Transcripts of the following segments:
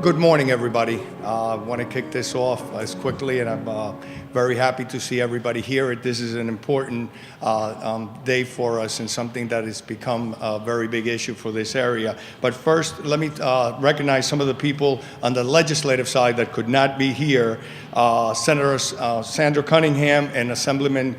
Good morning, everybody. I want to kick this off as quickly, and I'm very happy to see everybody here. This is an important day for us and something that has become a very big issue for this area. But first, let me recognize some of the people on the legislative side that could not be here. Senator Sandra Cunningham and Assemblyman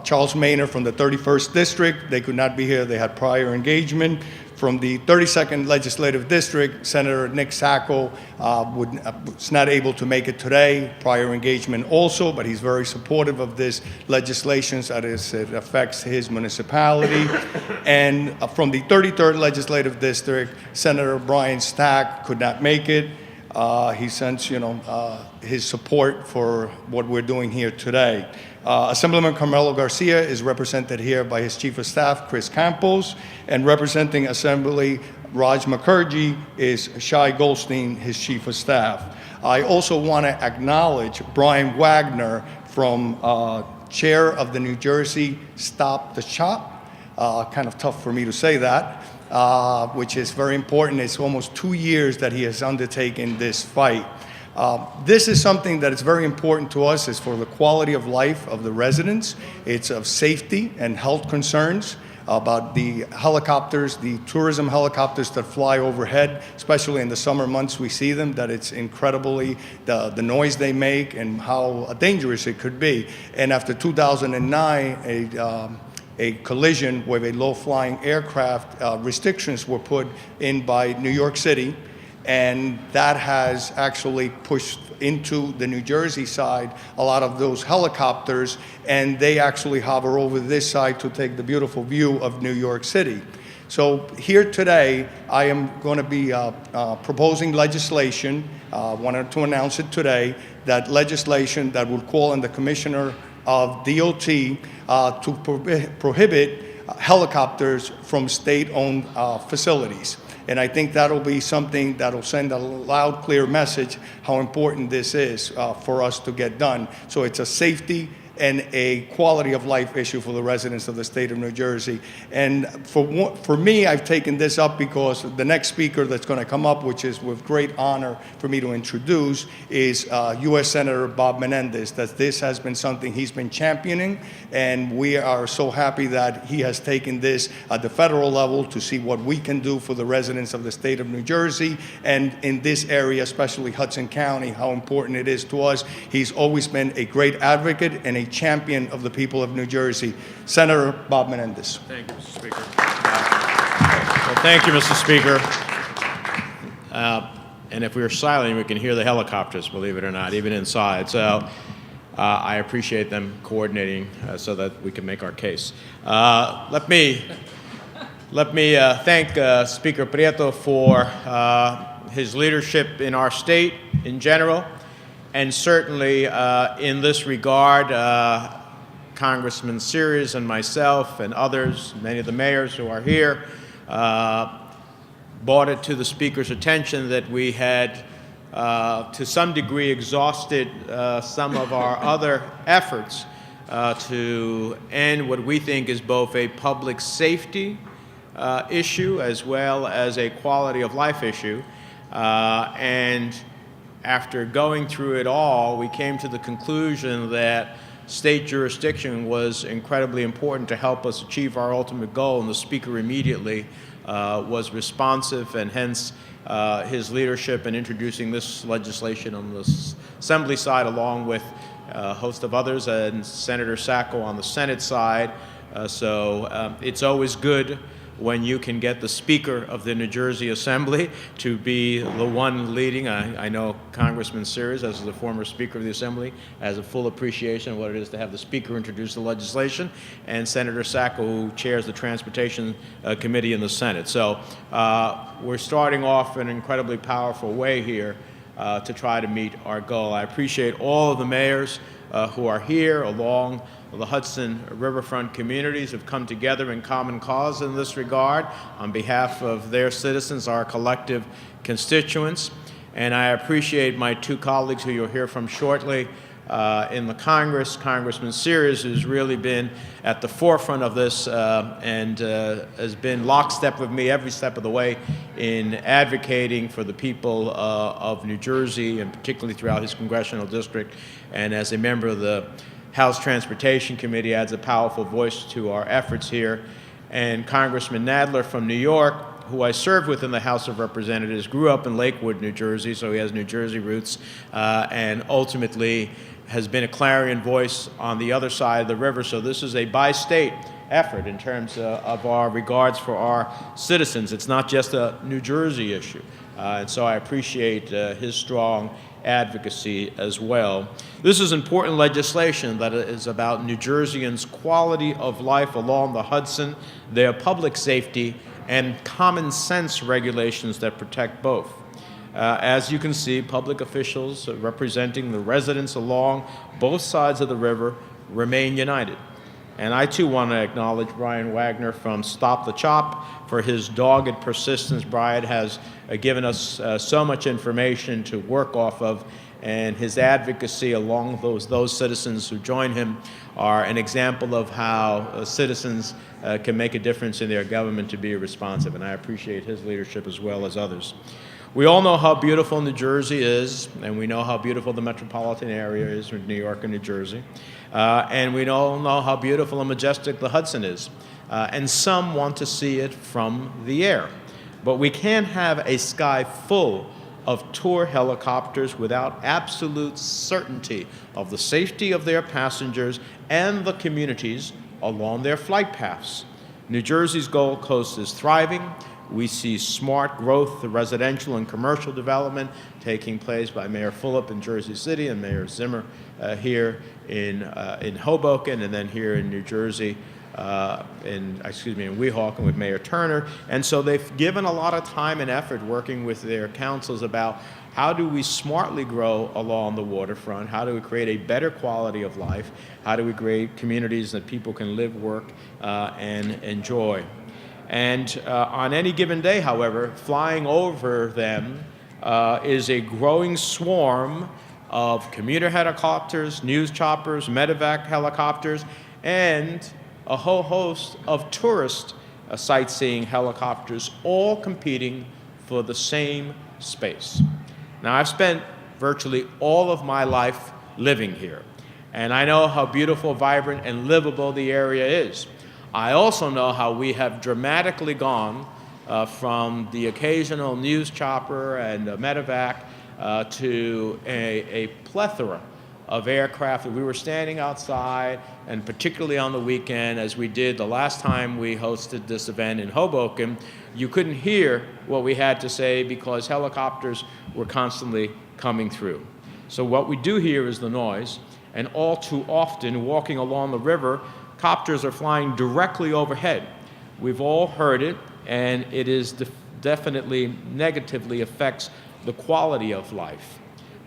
Charles Maynard from the 31st District. They could not be here. They had prior engagement. From the 32nd Legislative District, Senator Nick Sacco was not able to make it today, prior engagement also, but he's very supportive of this legislation as it affects his municipality. And from the 33rd Legislative District, Senator Brian Stack could not make it. He sends, his support for what we're doing here today. Assemblyman Carmelo Garcia is represented here by his Chief of Staff, Chris Campos, and representing Assembly Raj Mukherjee is Shai Goldstein, his Chief of Staff. I also want to acknowledge Brian Wagner from Chair of the New Jersey Stop the Shop. Kind of tough for me to say that, which is very important. It's almost 2 years that he has undertaken this fight. This is something that is very important to us. It's for the quality of life of the residents. It's of safety and health concerns about the helicopters, the tourism helicopters that fly overhead, especially in the summer months we see them, that it's incredibly the noise they make and how dangerous it could be. And after 2009, a collision with a low-flying aircraft, restrictions were put in by New York City, and that has actually pushed into the New Jersey side a lot of those helicopters, and they actually hover over this side to take the beautiful view of New York City. So here today, I am going to be proposing legislation, wanted to announce it today, that legislation that would call on the Commissioner of DOT to prohibit helicopters from state-owned facilities. And I think that'll be something that'll send a loud, clear message how important this is for us to get done. So it's a safety and a quality of life issue for the residents of the state of New Jersey. And for me, I've taken this up because the next speaker that's going to come up, which is with great honor for me to introduce, is U.S. Senator Bob Menendez. That this has been something he's been championing, and we are so happy that he has taken this at the federal level to see what we can do for the residents of the state of New Jersey, and in this area, especially Hudson County, how important it is to us. He's always been a great advocate and a champion of the people of New Jersey. Senator Bob Menendez. Thank you, Mr. Speaker. Well, thank you, Mr. Speaker. And if we were silent, we can hear the helicopters, believe it or not, even inside. So I appreciate them coordinating so that we can make our case. Let me thank Speaker Prieto for his leadership in our state in general. And certainly in this regard, Congressman Sears and myself and others, many of the mayors who are here, brought it to the Speaker's attention that we had, to some degree, exhausted some of our other efforts to end what we think is both a public safety issue as well as a quality of life issue. And after going through it all, we came to the conclusion that state jurisdiction was incredibly important to help us achieve our ultimate goal, and the Speaker immediately was responsive, and hence his leadership in introducing this legislation on the Assembly side, along with a host of others, and Senator Sacco on the Senate side. So it's always good when you can get the Speaker of the New Jersey Assembly to be the one leading. I know Congressman Sears, as the former Speaker of the Assembly, has a full appreciation of what it is to have the Speaker introduce the legislation, and Senator Sacco, who chairs the Transportation Committee in the Senate. So we're starting off in an incredibly powerful way here to try to meet our goal. I appreciate all of the mayors who are here along the Hudson Riverfront communities have come together in common cause in this regard on behalf of their citizens, our collective constituents. And I appreciate my two colleagues who you'll hear from shortly, in the Congress. Congressman Sears has really been at the forefront of this and has been lockstep with me every step of the way in advocating for the people of New Jersey, and particularly throughout his congressional district. And as a member of the House Transportation Committee, adds a powerful voice to our efforts here. And Congressman Nadler from New York, who I served with in the House of Representatives, grew up in Lakewood, New Jersey, so he has New Jersey roots, and ultimately has been a clarion voice on the other side of the river. So this is a bi-state effort in terms of our regards for our citizens. It's not just a New Jersey issue. And so I appreciate his strong advocacy as well. This is important legislation that is about New Jerseyans' quality of life along the Hudson, their public safety, and common sense regulations that protect both. As you can see, public officials representing the residents along both sides of the river remain united. And I too want to acknowledge Brian Wagner from Stop the Chop for his dogged persistence. Brian has given us so much information to work off of, and his advocacy along those citizens who join him are an example of how citizens can make a difference in their government to be responsive, and I appreciate his leadership as well as others. We all know how beautiful New Jersey is, and we know how beautiful the metropolitan area is with New York and New Jersey, and we all know how beautiful and majestic the Hudson is, and some want to see it from the air. But we can't have a sky full of tour helicopters without absolute certainty of the safety of their passengers and the communities along their flight paths. New Jersey's Gold Coast is thriving. We see smart growth, the residential and commercial development taking place by Mayor Fulop in Jersey City and Mayor Zimmer here in Hoboken, and then here in New Jersey, in Weehawken with Mayor Turner. And so they've given a lot of time and effort working with their councils about how do we smartly grow along the waterfront, how do we create a better quality of life, how do we create communities that people can live, work, and enjoy. And on any given day, however, flying over them is a growing swarm of commuter helicopters, news choppers, medevac helicopters, and a whole host of tourist sightseeing helicopters, all competing for the same space. Now, I've spent virtually all of my life living here, and I know how beautiful, vibrant, and livable the area is. I also know how we have dramatically gone from the occasional news chopper and a medevac to a plethora of aircraft. We were standing outside, and particularly on the weekend, as we did the last time we hosted this event in Hoboken, you couldn't hear what we had to say because helicopters were constantly coming through. So what we do hear is the noise, and all too often, walking along the river, copters are flying directly overhead. We've all heard it, and it is definitely negatively affects the quality of life.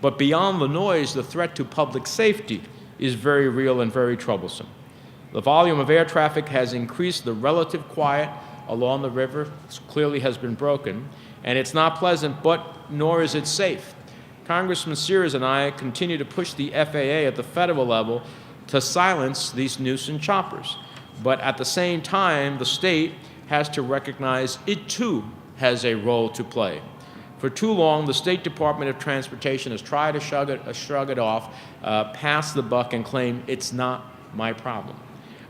But beyond the noise, the threat to public safety is very real and very troublesome. The volume of air traffic has increased, the relative quiet along the river clearly has been broken, and it's not pleasant, but nor is it safe. Congressman Sears and I continue to push the FAA at the federal level to silence these nuisance choppers. But at the same time, the state has to recognize it too has a role to play. For too long, the State Department of Transportation has tried to shrug it off, pass the buck, and claim it's not my problem.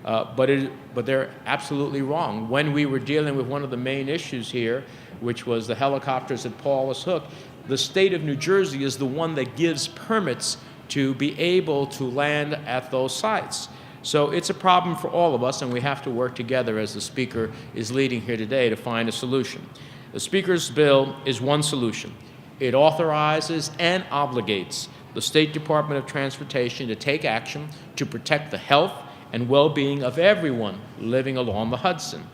But they're absolutely wrong. When we were dealing with one of the main issues here, which was the helicopters at Paulus Hook, the state of New Jersey is the one that gives permits to be able to land at those sites. So it's a problem for all of us, and we have to work together, as the Speaker is leading here today, to find a solution. The Speaker's bill is one solution. It authorizes and obligates the State Department of Transportation to take action to protect the health and well-being of everyone living along the Hudson.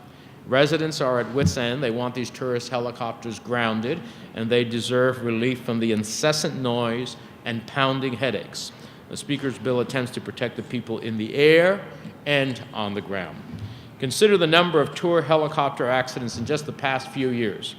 Residents are at wit's end. They want these tourist helicopters grounded, and they deserve relief from the incessant noise and pounding headaches. The Speaker's bill attempts to protect the people in the air and on the ground. Consider the number of tour helicopter accidents in just the past few years.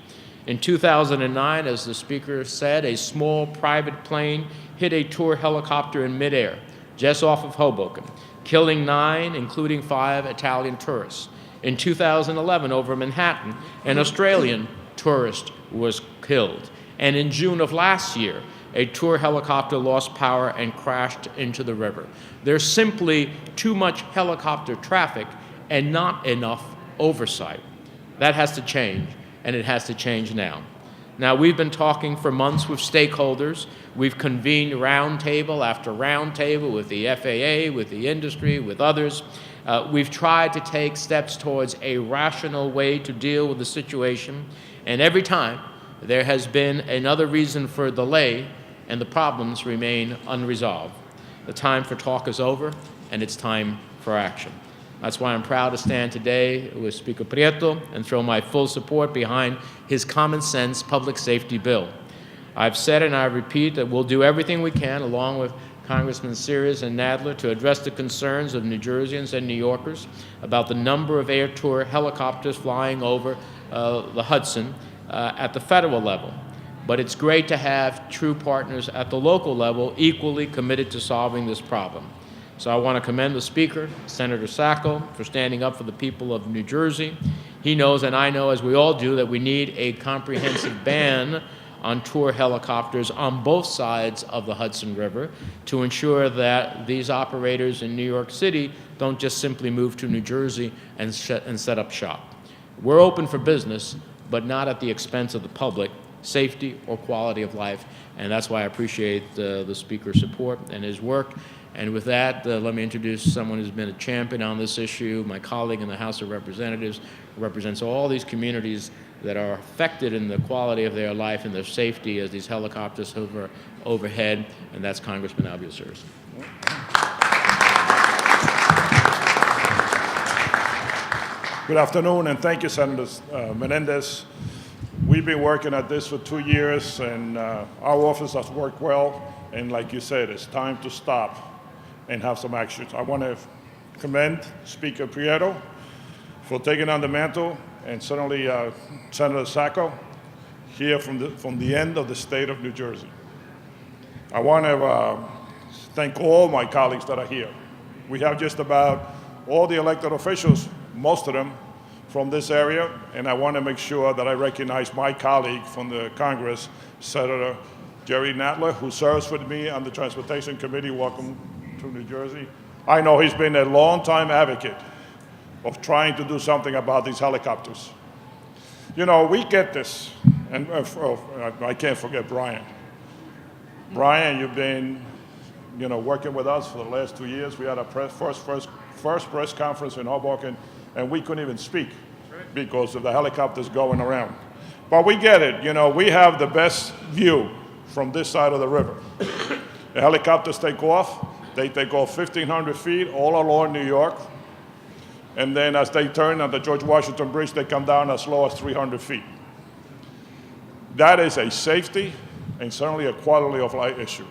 In 2009, as the Speaker said, a small private plane hit a tour helicopter in midair. just off of Hoboken, killing 9, including 5 Italian tourists. In 2011, over Manhattan, an Australian tourist was killed. And in June of last year, a tour helicopter lost power and crashed into the river. There's simply too much helicopter traffic and not enough oversight. That has to change, and it has to change now. Now, we've been talking for months with stakeholders. We've convened roundtable after roundtable with the FAA, with the industry, with others. We've tried to take steps towards a rational way to deal with the situation, and every time there has been another reason for delay, and the problems remain unresolved. The time for talk is over, and it's time for action. That's why I'm proud to stand today with Speaker Prieto and throw my full support behind his common sense public safety bill. I've said and I repeat that we'll do everything we can, along with Congressman Sears and Nadler, to address the concerns of New Jerseyans and New Yorkers about the number of air tour helicopters flying over the Hudson at the federal level. But it's great to have true partners at the local level equally committed to solving this problem. So I want to commend the Speaker, Senator Sacco, for standing up for the people of New Jersey. He knows, and I know, as we all do, that we need a comprehensive ban on tour helicopters on both sides of the Hudson River to ensure that these operators in New York City don't just simply move to New Jersey and set up shop. We're open for business, but not at the expense of the public, safety, or quality of life. And that's why I appreciate the Speaker's support and his work. And with that, let me introduce someone who's been a champion on this issue, my colleague in the House of Representatives, who represents all these communities that are affected in the quality of their life and their safety as these helicopters hover overhead, and that's Congressman Albio. Good afternoon, and thank you, Senator Menendez. We've been working at this for 2 years, and our office has worked well. And like you said, it's time to stop and have some action. I want to commend Speaker Prieto for taking on the mantle, and certainly Senator Sacco here from the end of the state of New Jersey. I want to thank all my colleagues that are here. We have just about all the elected officials, most of them, from this area, and I want to make sure that I recognize my colleague from the Congress, Senator Jerry Nadler, who serves with me on the Transportation Committee. Welcome to New Jersey. I know he's been a long-time advocate of trying to do something about these helicopters. You know, we get this, and I can't forget Brian. Brian, you've been, working with us for the last 2 years. We had our first press conference in Hoboken, and we couldn't even speak because of the helicopters going around. But we get it. We have the best view from this side of the river. The helicopters take off. They take off 1,500 feet all along New York. And then as they turn on the George Washington Bridge, they come down as low as 300 feet. That is a safety and certainly a quality of life issue.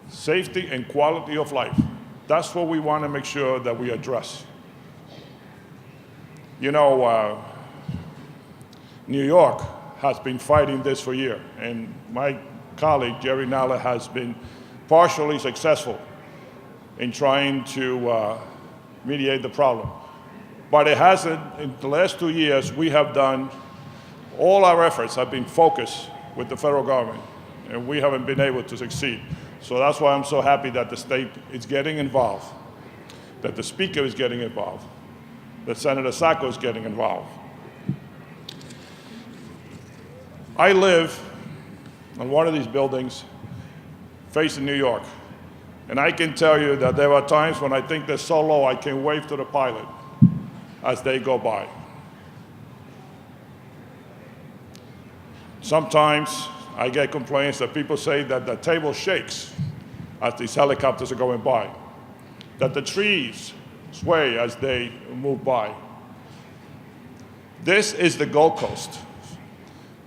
Safety and quality of life. That's what we want to make sure that we address. New York has been fighting this for years, and my colleague, Jerry Nadler, has been partially successful in trying to mediate the problem. But it hasn't, in the last 2 years, we have done, all our efforts have been focused with the federal government, and we haven't been able to succeed. So that's why I'm so happy that the state is getting involved, that the Speaker is getting involved, that Senator Sacco is getting involved. I live on one of these buildings facing New York, and I can tell you that there are times when I think they're so low I can wave to the pilot as they go by. Sometimes I get complaints that people say that the table shakes as these helicopters are going by, that the trees sway as they move by. This is the Gold Coast.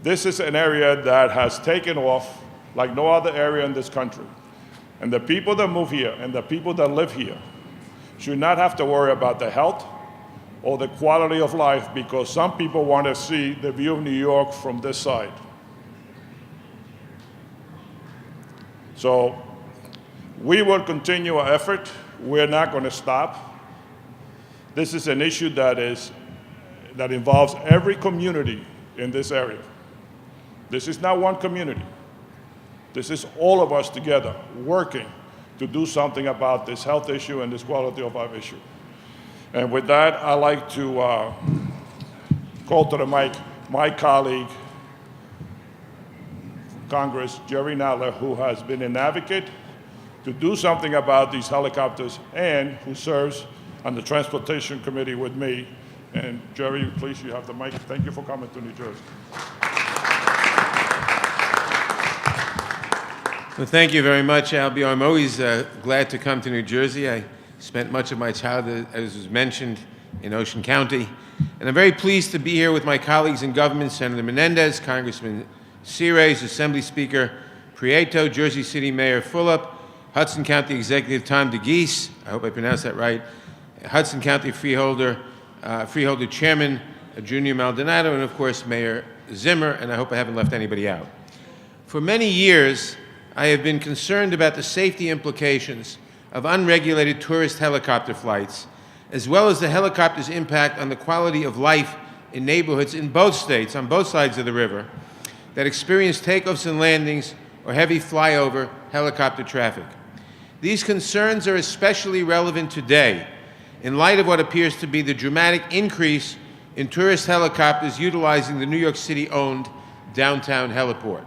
This is an area that has taken off like no other area in this country. And the people that move here and the people that live here should not have to worry about the health or the quality of life because some people want to see the view of New York from this side. So We will continue our effort. We're not going to stop. This is an issue that involves every community in this area. This is not one community. This is all of us together working to do something about this health issue and this quality of life issue. And with that, I'd like to call to the mic my colleague, Congress, Jerry Nadler, who has been an advocate to do something about these helicopters and who serves on the Transportation Committee with me. And Jerry, please, you have the mic. Thank you for coming to New Jersey. Well, thank you very much, Albio. I'm always glad to come to New Jersey. I spent much of my childhood, as was mentioned, in Ocean County. And I'm very pleased to be here with my colleagues in government, Senator Menendez, Congressman Seres, Assembly Speaker Prieto, Jersey City Mayor Fulop, Hudson County Executive Tom DeGise, I hope I pronounced that right, Hudson County Freeholder Chairman Junior Maldonado, and of course Mayor Zimmer, and I hope I haven't left anybody out. For many years, I have been concerned about the safety implications of unregulated tourist helicopter flights, as well as the helicopter's impact on the quality of life in neighborhoods in both states, on both sides of the river, that experience takeoffs and landings or heavy flyover helicopter traffic. These concerns are especially relevant today in light of what appears to be the dramatic increase in tourist helicopters utilizing the New York City-owned downtown heliport.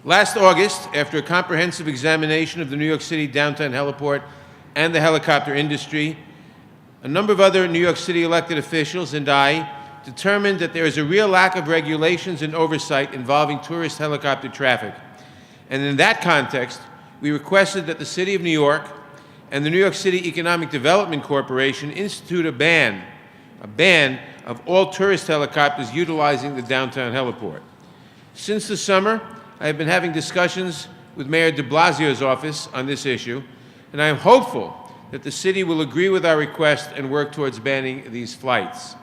Last August, after a comprehensive examination of the New York City downtown heliport and the helicopter industry, a number of other New York City elected officials and I determined that there is a real lack of regulations and oversight involving tourist helicopter traffic. And in that context, we requested that the City of New York and the New York City Economic Development Corporation institute a ban of all tourist helicopters utilizing the downtown heliport. Since the summer, I have been having discussions with Mayor de Blasio's office on this issue, and I am hopeful that the city will agree with our request and work towards banning these flights.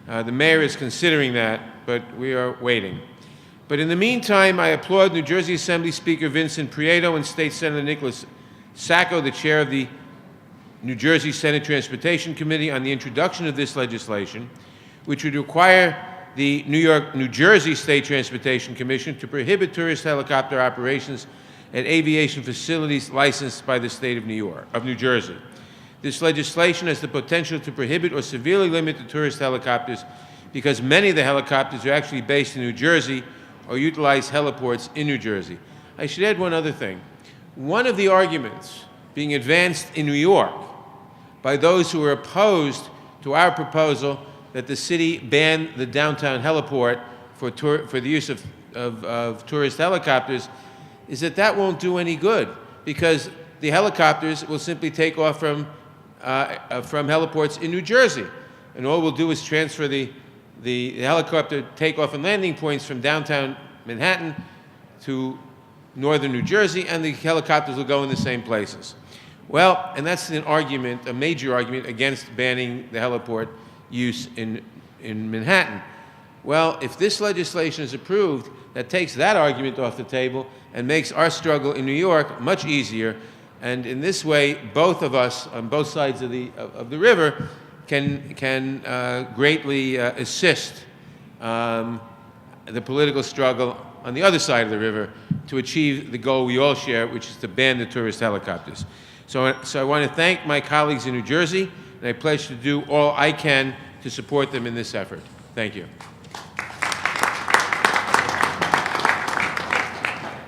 The mayor is considering that, but we are waiting. But in the meantime, I applaud New Jersey Assembly Speaker Vincent Prieto and State Senator Nicholas Sacco, the chair of the New Jersey Senate Transportation Committee, on the introduction of this legislation, which would require the New Jersey State Transportation Commission to prohibit tourist helicopter operations at aviation facilities licensed by the state of New Jersey. This legislation has the potential to prohibit or severely limit the tourist helicopters because many of the helicopters are actually based in New Jersey or utilize heliports in New Jersey. I should add one other thing. One of the arguments being advanced in New York by those who are opposed to our proposal that the city ban the downtown heliport for the use of tourist helicopters is that that won't do any good because the helicopters will simply take off from heliports in New Jersey, and all we'll do is transfer the helicopter takeoff and landing points from downtown Manhattan to northern New Jersey, and the helicopters will go in the same places. Well, and that's an argument, a major argument against banning the heliport use in Manhattan. Well, if this legislation is approved, that takes that argument off the table and makes our struggle in New York much easier. And in this way, both of us on both sides of the river can greatly assist the political struggle on the other side of the river to achieve the goal we all share, which is to ban the tourist helicopters. So I want to thank my colleagues in New Jersey, and I pledge to do all I can to support them in this effort. Thank you.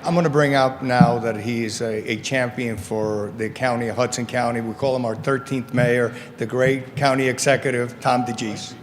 I'm going to bring up now that he is a champion for the county of Hudson County. We call him our 13th mayor, the great county executive, Tom DeGise.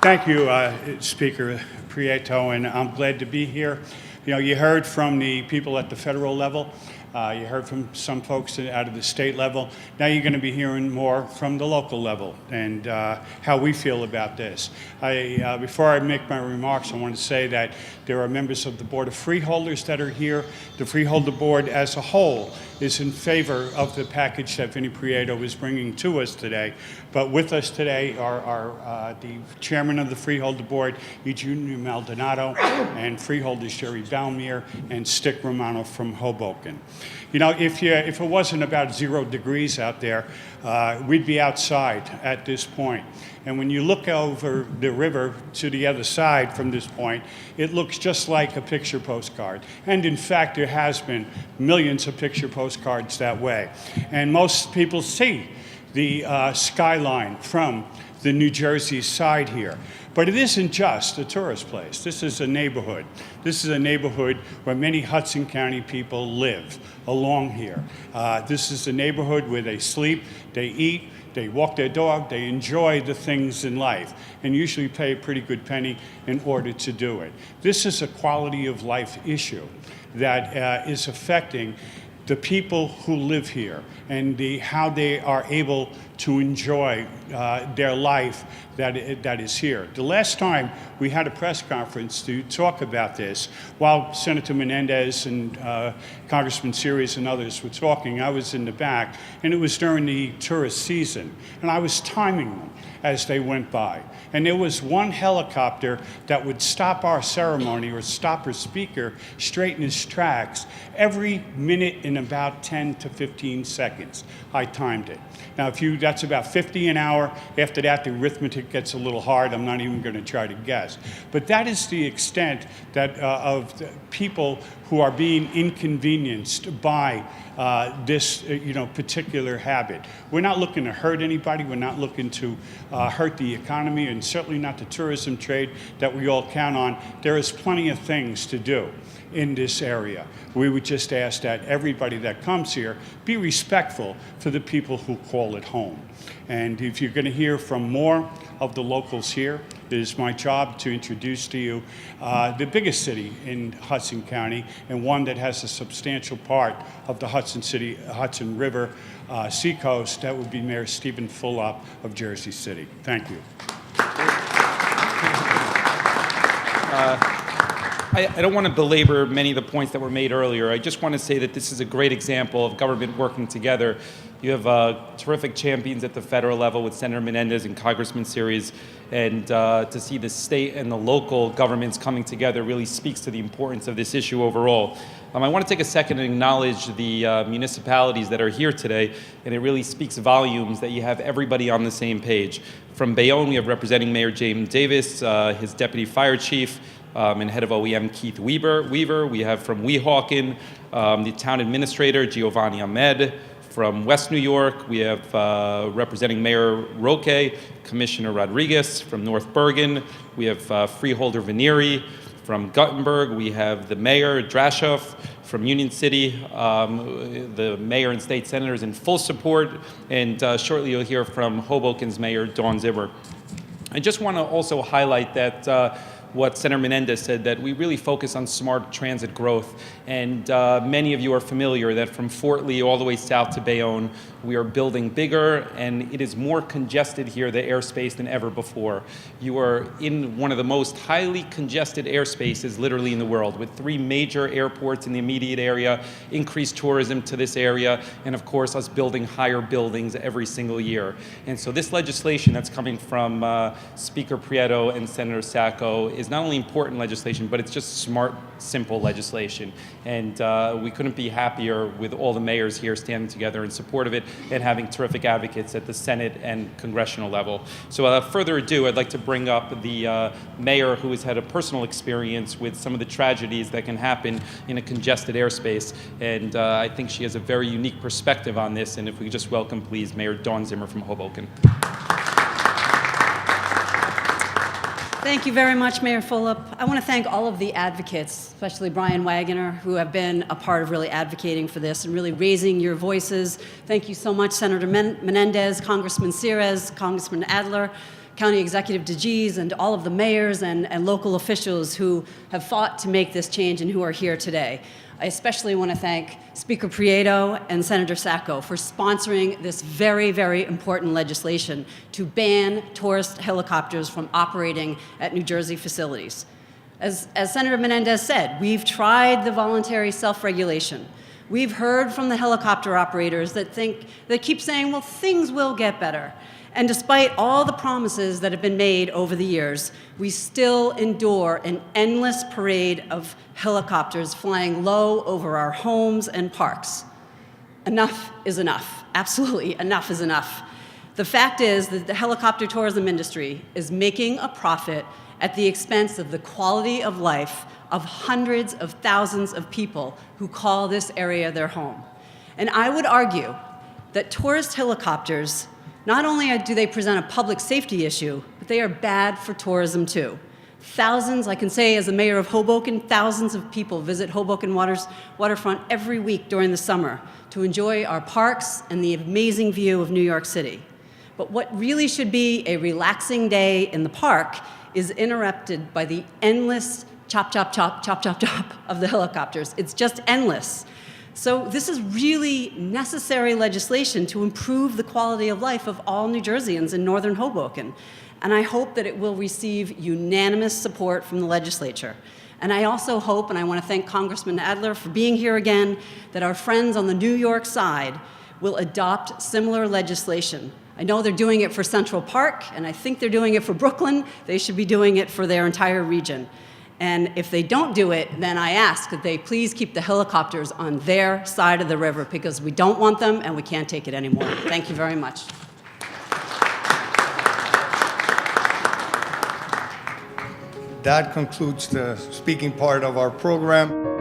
Thank you, Speaker Prieto, and I'm glad to be here. You know, you heard from the people at the federal level. You heard from some folks out of the state level. Now you're going to be hearing more from the local level and how we feel about this. Before I make my remarks, I want to say that there are members of the Board of Freeholders that are here. The Freeholder Board as a whole is in favor of the package that Vinnie Prieto is bringing to us today. But with us today are the chairman of the Freeholder Board, Eugenio Maldonado, and freeholders Jerry Balmier and Stick Romano from Hoboken. You know, if it wasn't about 0 degrees out there, we'd be outside at this point. And when you look over the river to the other side from this point, it looks just like a picture postcard. And in fact, there has been millions of picture postcards that way. And most people see the skyline from the New Jersey side here. But it isn't just a tourist place. This is a neighborhood. This is a neighborhood where many Hudson County people live along here. This is a neighborhood where they sleep, they eat, they walk their dog, they enjoy the things in life, and usually pay a pretty good penny in order to do it. This is a quality of life issue that is affecting the people who live here and how they are able to enjoy their life that is here. The last time we had a press conference to talk about this, while Senator Menendez and Congressman Series and others were talking, I was in the back, and it was during the tourist season, and I was timing them as they went by. And there was one helicopter that would stop our ceremony or stop our speaker straight in his tracks every minute in about 10 to 15 seconds. I timed it. Now, that's about 50 an hour. After that, the arithmetic gets a little hard. I'm not even going to try to guess. But that is the extent that of the people who are being inconvenienced by this particular habit. We're not looking to hurt anybody. We're not looking to hurt the economy, and certainly not the tourism trade that we all count on. There is plenty of things to do in this area. We would just ask that everybody that comes here be respectful for the people who call it home. And if you're going to hear from more of the locals here, it is my job to introduce to you the biggest city in Hudson County, and one that has a substantial part of the Hudson River seacoast. That would be Mayor Stephen Fulop of Jersey City. Thank you. I don't want to belabor many of the points that were made earlier. I just want to say that this is a great example of government working together. You have terrific champions at the federal level with Senator Menendez and Congressman Series, and to see the state and the local governments coming together really speaks to the importance of this issue overall. I want to take a second and acknowledge the municipalities that are here today, and it really speaks volumes that you have everybody on the same page. From Bayonne, we have representing Mayor James Davis, his deputy fire chief, and head of OEM Keith Weaver. We have from Weehawken, the town administrator Giovanni Ahmed. From West New York, we have representing Mayor Roque, Commissioner Rodriguez. From North Bergen, we have Freeholder Venieri. From Guttenberg, we have the mayor, Drashoff. From Union City, the mayor and state senators in full support. And shortly you'll hear from Hoboken's mayor, Dawn Zimmer. I just want to also highlight that what Senator Menendez said, that we really focus on smart transit growth. And many of you are familiar that from Fort Lee all the way south to Bayonne, we are building bigger, and it is more congested here, the airspace, than ever before. You are in one of the most highly congested airspaces literally in the world, with 3 major airports in the immediate area, increased tourism to this area, and of course us building higher buildings every single year. And so this legislation that's coming from Speaker Prieto and Senator Sacco is not only important legislation, but it's just smart, simple legislation. And we couldn't be happier with all the mayors here standing together in support of it and having terrific advocates at the Senate and congressional level. So without further ado, I'd like to bring up the mayor who has had a personal experience with some of the tragedies that can happen in a congested airspace. And I think she has a very unique perspective on this. And if we could just welcome, please, Mayor Dawn Zimmer from Hoboken. Thank you very much, Mayor Fulop. I want to thank all of the advocates, especially Brian Wagoner, who have been a part of really advocating for this and really raising your voices. Thank you so much, Senator Menendez, Congressman Series, Congressman Nadler, County Executive DeGise, and all of the mayors and local officials who have fought to make this change and who are here today. I especially want to thank Speaker Prieto and Senator Sacco for sponsoring this very, very important legislation to ban tourist helicopters from operating at New Jersey facilities. As Senator Menendez said, we've tried the voluntary self-regulation. We've heard from the helicopter operators that keep saying, well, things will get better. And despite all the promises that have been made over the years, we still endure an endless parade of helicopters flying low over our homes and parks. Enough is enough. Absolutely, enough is enough. The fact is that the helicopter tourism industry is making a profit at the expense of the quality of life of hundreds of thousands of people who call this area their home. And I would argue that tourist helicopters, not only do they present a public safety issue, but they are bad for tourism too. Thousands, I can say as the mayor of Hoboken, thousands of people visit Hoboken waterfront every week during the summer to enjoy our parks and the amazing view of New York City. But what really should be a relaxing day in the park is interrupted by the endless chop, chop, chop, chop, chop, chop of the helicopters. It's just endless. So this is really necessary legislation to improve the quality of life of all New Jerseyans in northern Hoboken. And I hope that it will receive unanimous support from the legislature. And I also hope, and I want to thank Congressman Nadler for being here again, that our friends on the New York side will adopt similar legislation. I know they're doing it for Central Park, and I think they're doing it for Brooklyn. They should be doing it for their entire region. And if they don't do it, then I ask that they please keep the helicopters on their side of the river, because we don't want them and we can't take it anymore. Thank you very much. That concludes the speaking part of our program.